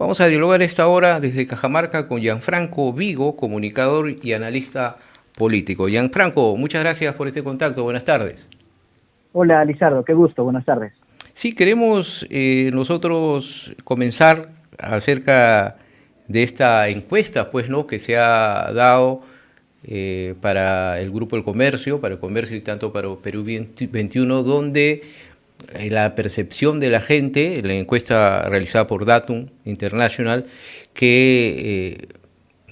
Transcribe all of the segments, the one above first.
Vamos a dialogar esta hora desde Cajamarca con Gianfranco Vigo, comunicador y analista político. Gianfranco, muchas gracias por este contacto. Buenas tardes. Hola, Lizardo, qué gusto, buenas tardes. Sí, queremos nosotros comenzar acerca de esta encuesta, pues, ¿no?, que se ha dado para el Grupo del Comercio, para el comercio y tanto para Perú 21, donde la percepción de la gente, la encuesta realizada por Datum International, que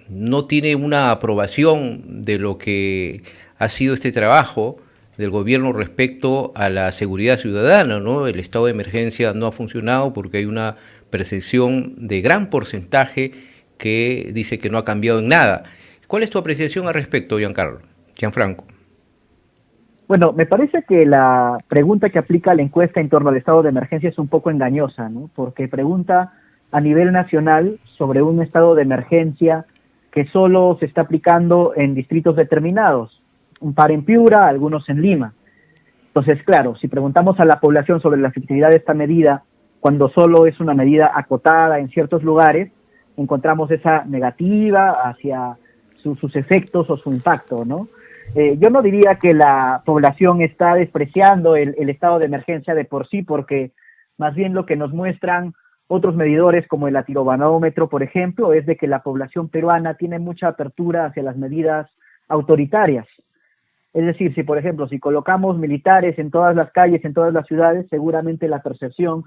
no tiene una aprobación de lo que ha sido este trabajo del gobierno respecto a la seguridad ciudadana, ¿no? El estado de emergencia no ha funcionado porque hay una percepción de gran porcentaje que dice que no ha cambiado en nada. ¿Cuál es tu apreciación al respecto, Gianfranco? Bueno, me parece que la pregunta que aplica la encuesta en torno al estado de emergencia es un poco engañosa, ¿no? Porque pregunta a nivel nacional sobre un estado de emergencia que solo se está aplicando en distritos determinados, un par en Piura, algunos en Lima. Entonces, claro, si preguntamos a la población sobre la efectividad de esta medida, cuando solo es una medida acotada en ciertos lugares, encontramos esa negativa hacia sus efectos o su impacto, ¿no? Yo no diría que la población está despreciando el estado de emergencia de por sí, porque más bien lo que nos muestran otros medidores como el latirobarómetro, por ejemplo, es de que la población peruana tiene mucha apertura hacia las medidas autoritarias. Es decir, si por ejemplo, si colocamos militares en todas las calles, en todas las ciudades, seguramente la percepción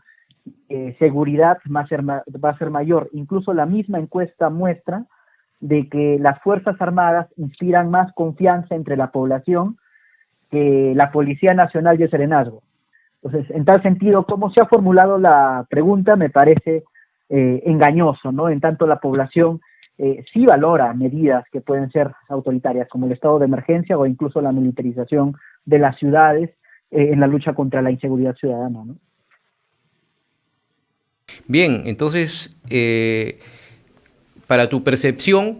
de seguridad va a ser mayor. Incluso la misma encuesta muestra de que las Fuerzas Armadas inspiran más confianza entre la población que la Policía Nacional y el Serenazgo. Entonces, en tal sentido, cómo se ha formulado la pregunta me parece engañoso, ¿no? En tanto la población sí valora medidas que pueden ser autoritarias, como el estado de emergencia o incluso la militarización de las ciudades en la lucha contra la inseguridad ciudadana, ¿no? Bien, entonces, para tu percepción,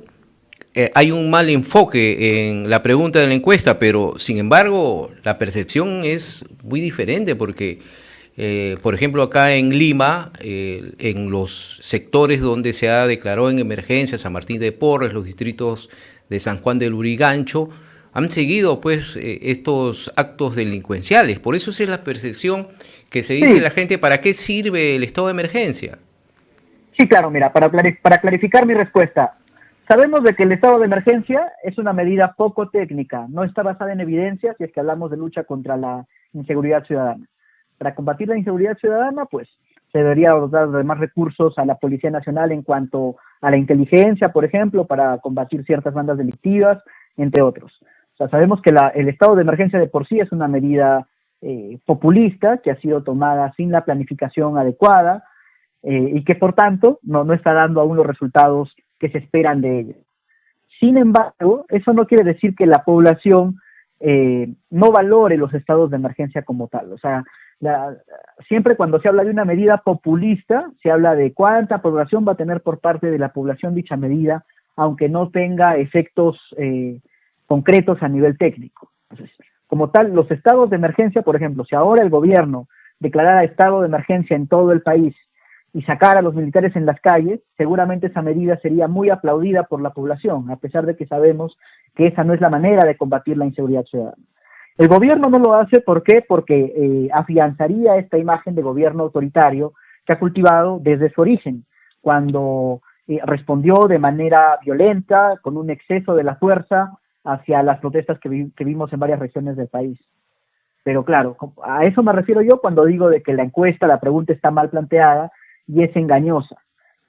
hay un mal enfoque en la pregunta de la encuesta, pero sin embargo la percepción es muy diferente porque, por ejemplo, acá en Lima, en los sectores donde se ha declarado en emergencia, San Martín de Porres, los distritos de San Juan del Lurigancho, han seguido pues estos actos delincuenciales. Por eso esa es la percepción que se dice la Sí, gente. ¿Para qué sirve el estado de emergencia? sí, claro, mira, para clarificar mi respuesta, sabemos de que el estado de emergencia es una medida poco técnica, no está basada en evidencias si es que hablamos de lucha contra la inseguridad ciudadana. Para combatir la inseguridad ciudadana, pues se debería dotar de más recursos a la Policía Nacional en cuanto a la inteligencia, por ejemplo, para combatir ciertas bandas delictivas, entre otros. O sea, sabemos que el estado de emergencia de por sí es una medida populista que ha sido tomada sin la planificación adecuada, y que por tanto no está dando aún los resultados que se esperan de ella. Sin embargo, eso no quiere decir que la población no valore los estados de emergencia como tal. O sea, siempre cuando se habla de una medida populista, se habla de cuánta población va a tener por parte de la población dicha medida, aunque no tenga efectos concretos a nivel técnico. Entonces, como tal, los estados de emergencia, por ejemplo, si ahora el gobierno declarara estado de emergencia en todo el país y sacar a los militares en las calles, seguramente esa medida sería muy aplaudida por la población, a pesar de que sabemos que esa no es la manera de combatir la inseguridad ciudadana. El gobierno no lo hace, ¿por qué? Porque afianzaría esta imagen de gobierno autoritario que ha cultivado desde su origen, cuando respondió de manera violenta, con un exceso de la fuerza hacia las protestas que vimos en varias regiones del país. Pero claro, a eso me refiero yo cuando digo de que la encuesta, la pregunta está mal planteada y es engañosa.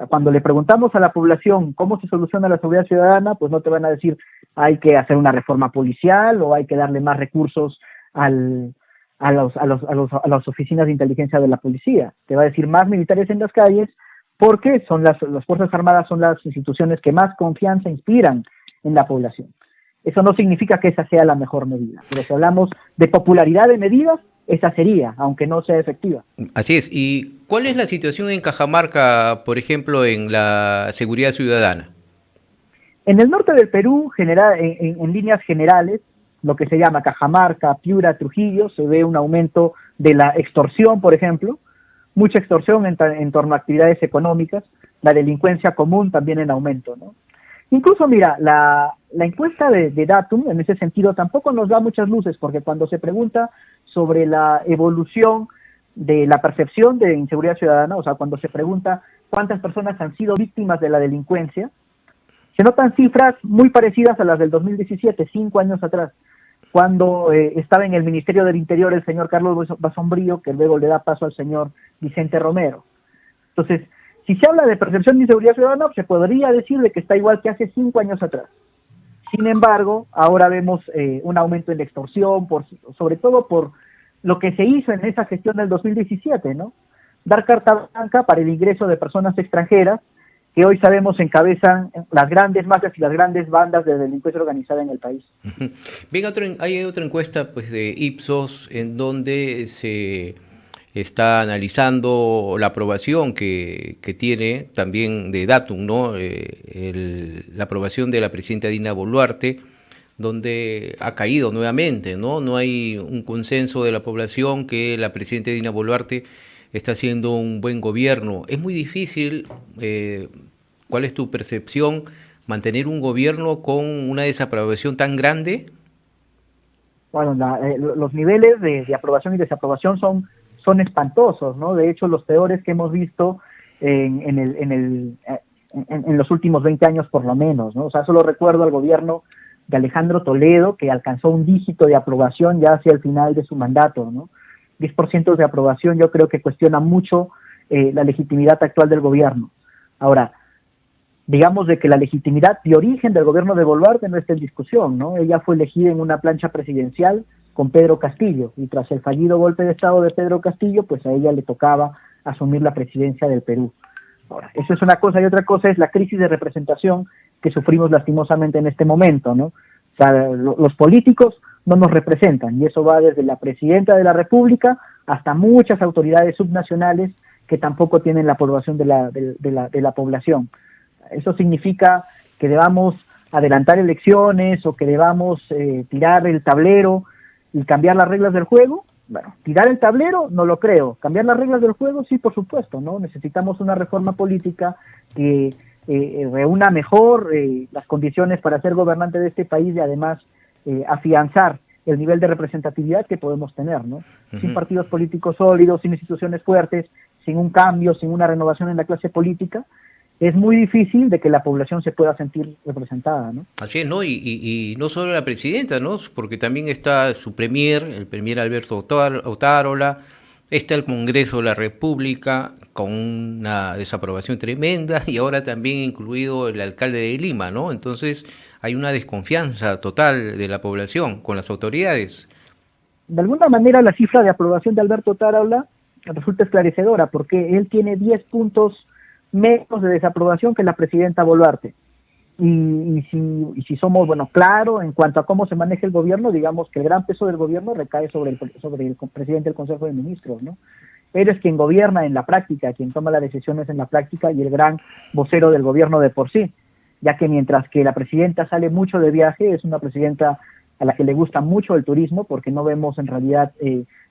Cuando le preguntamos a la población cómo se soluciona la seguridad ciudadana, pues no te van a decir hay que hacer una reforma policial o hay que darle más recursos a las oficinas de inteligencia de la policía. Te va a decir más militares en las calles porque son las Fuerzas Armadas son las instituciones que más confianza inspiran en la población. Eso no significa que esa sea la mejor medida, pero si hablamos de popularidad de medidas, esa sería, aunque no sea efectiva. Así es. ¿Y cuál es la situación en Cajamarca, por ejemplo, en la seguridad ciudadana? En el norte del Perú, en líneas generales, lo que se llama Cajamarca, Piura, Trujillo, se ve un aumento de la extorsión, por ejemplo, mucha extorsión en torno a actividades económicas. la delincuencia común también en aumento, ¿no? Incluso, mira, la encuesta de Datum, en ese sentido, tampoco nos da muchas luces, porque cuando se pregunta sobre la evolución de la percepción de inseguridad ciudadana, o sea, cuando se pregunta cuántas personas han sido víctimas de la delincuencia, se notan cifras muy parecidas a las del 2017, 5 años atrás, cuando estaba en el Ministerio del Interior el señor Carlos Basombrío, que luego le da paso al señor Vicente Romero. Entonces, si se habla de percepción de inseguridad ciudadana, se podría decir de que está igual que hace 5 años atrás. Sin embargo, ahora vemos un aumento en la extorsión, sobre todo por lo que se hizo en esa gestión del 2017, ¿no? Dar carta blanca para el ingreso de personas extranjeras, que hoy sabemos encabezan las grandes mafias y las grandes bandas de delincuencia organizada en el país. Bien, hay otra encuesta pues de Ipsos en donde se está analizando la aprobación que tiene también de Datum, ¿no? La aprobación de la presidenta Dina Boluarte, donde ha caído nuevamente, ¿no? No hay un consenso de la población que la presidenta Dina Boluarte está haciendo un buen gobierno. Es muy difícil, ¿cuál es tu percepción, mantener un gobierno con una desaprobación tan grande? Bueno, los niveles de aprobación y desaprobación son espantosos, ¿no? De hecho, los peores que hemos visto en los últimos 20 años por lo menos, ¿no? O sea, solo recuerdo al gobierno de Alejandro Toledo, que alcanzó un dígito de aprobación ya hacia el final de su mandato, ¿no? 10% de aprobación yo creo que cuestiona mucho la legitimidad actual del gobierno. Ahora, digamos de que la legitimidad de origen del gobierno de Boluarte no está en discusión, ¿no? Ella fue elegida en una plancha presidencial con Pedro Castillo, y tras el fallido golpe de Estado de Pedro Castillo, pues a ella le tocaba asumir la presidencia del Perú. Ahora, eso es una cosa, y otra cosa es la crisis de representación que sufrimos lastimosamente en este momento, ¿no? O sea, los políticos no nos representan, y eso va desde la presidenta de la República hasta muchas autoridades subnacionales que tampoco tienen la aprobación de la población. Eso significa que debamos adelantar elecciones o que debamos tirar el tablero y cambiar las reglas del juego. Bueno, tirar el tablero no lo creo. Cambiar las reglas del juego sí, por supuesto, ¿no? Necesitamos una reforma política que reúna mejor las condiciones para ser gobernante de este país y además afianzar el nivel de representatividad que podemos tener, ¿no? Uh-huh. Sin partidos políticos sólidos, sin instituciones fuertes, sin un cambio, sin una renovación en la clase política, es muy difícil de que la población se pueda sentir representada, ¿no? Así es, ¿no? Y no solo la presidenta, ¿no? Porque también está su premier, el premier Alberto Otárola, está el Congreso de la República con una desaprobación tremenda y ahora también incluido el alcalde de Lima, ¿no? Entonces hay una desconfianza total de la población con las autoridades. De alguna manera la cifra de aprobación de Alberto Otárola resulta esclarecedora porque él tiene 10 puntos menos de desaprobación que la presidenta Boluarte. Y si somos, claro, en cuanto a cómo se maneja el gobierno, digamos que el gran peso del gobierno recae sobre el presidente del Consejo de Ministros, ¿no? Él es quien gobierna en la práctica, quien toma las decisiones en la práctica y el gran vocero del gobierno de por sí, ya que mientras que la presidenta sale mucho de viaje, es una presidenta a la que le gusta mucho el turismo, porque no vemos en realidad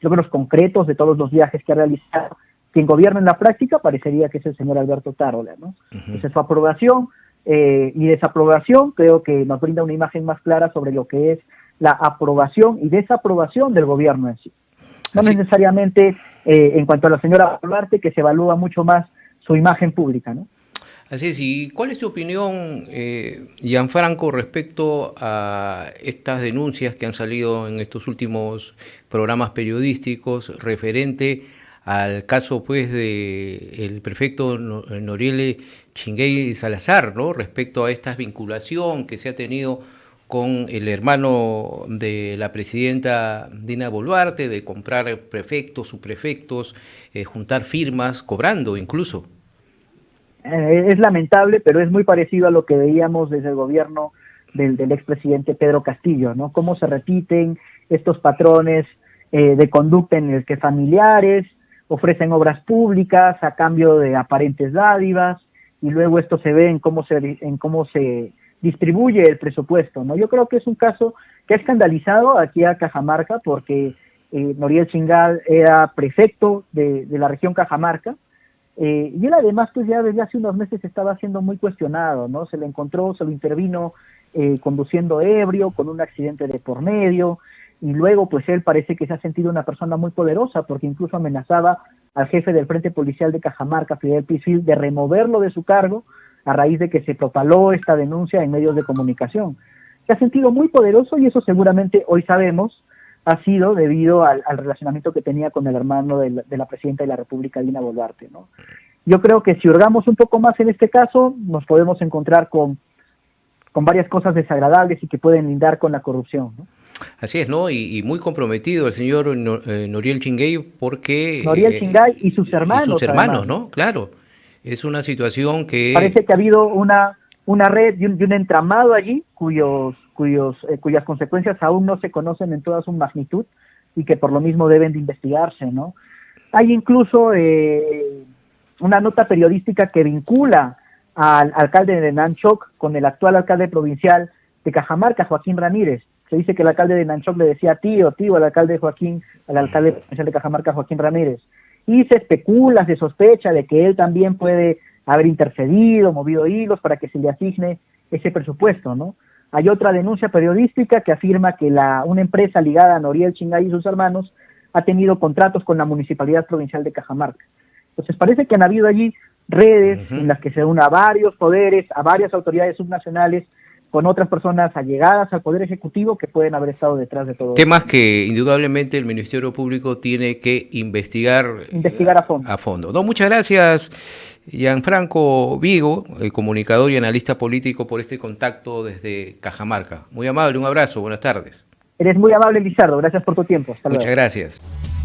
logros concretos de todos los viajes que ha realizado. Quien gobierna en la práctica parecería que es el señor Alberto Otárola, ¿no? Uh-huh. Esa es su aprobación y desaprobación, creo que nos brinda una imagen más clara sobre lo que es la aprobación y desaprobación del gobierno en sí. No Así. Necesariamente en cuanto a la señora Boluarte, que se evalúa mucho más su imagen pública, ¿no? Así es, ¿y cuál es tu opinión, Gianfranco, respecto a estas denuncias que han salido en estos últimos programas periodísticos referente al caso pues de el prefecto Noriel Chinguey Salazar, ¿no? Respecto a esta vinculación que se ha tenido con el hermano de la presidenta Dina Boluarte, de comprar prefectos, subprefectos, juntar firmas, cobrando incluso? Es lamentable, pero es muy parecido a lo que veíamos desde el gobierno del expresidente Pedro Castillo, ¿no? Cómo se repiten estos patrones de conducta en el que familiares ofrecen obras públicas a cambio de aparentes dádivas, y luego esto se ve en cómo se distribuye el presupuesto, ¿no? Yo creo que es un caso que ha escandalizado aquí a Cajamarca, porque Noriel Chinguey era prefecto de la región Cajamarca, Y él además, pues ya desde hace unos meses estaba siendo muy cuestionado, ¿no? Se le encontró, se lo intervino conduciendo ebrio, con un accidente de por medio, y luego pues él parece que se ha sentido una persona muy poderosa, porque incluso amenazaba al jefe del Frente Policial de Cajamarca, Fidel Pisil, de removerlo de su cargo a raíz de que se propaló esta denuncia en medios de comunicación. Se ha sentido muy poderoso y eso seguramente hoy sabemos ha sido debido al relacionamiento que tenía con el hermano de la presidenta de la República, Dina Boluarte, ¿no? Yo creo que si hurgamos un poco más en este caso, nos podemos encontrar con varias cosas desagradables y que pueden lindar con la corrupción, ¿no? Así es, ¿no? Y muy comprometido el señor Noriel Chingay porque... Noriel Chingay y sus y sus hermanos, hermanos, además, ¿no? ¿no? Claro, es una situación Parece que... que ha habido una red y un entramado allí cuyas consecuencias aún no se conocen en toda su magnitud y que por lo mismo deben de investigarse, ¿no? Hay incluso una nota periodística que vincula al alcalde de Nanchoc con el actual alcalde provincial de Cajamarca, Joaquín Ramírez. Se dice que el alcalde de Nanchoc le decía tío al alcalde provincial de Cajamarca, Joaquín Ramírez. Y se especula, se sospecha de que él también puede haber intercedido, movido hilos para que se le asigne ese presupuesto, ¿no? Hay otra denuncia periodística que afirma que una empresa ligada a Noriel Chingay y sus hermanos ha tenido contratos con la Municipalidad Provincial de Cajamarca. Entonces parece que han habido allí redes en las que se unen a varios poderes, a varias autoridades subnacionales, con otras personas allegadas al Poder Ejecutivo que pueden haber estado detrás de todo Temas esto. que indudablemente el Ministerio Público tiene que investigar Investigar a fondo. a fondo. No, muchas gracias, Gianfranco Vigo, comunicador y analista político, por este contacto desde Cajamarca. Muy amable, un abrazo, buenas tardes. Eres muy amable, Lizardo. Gracias por tu tiempo. Hasta luego. Muchas gracias.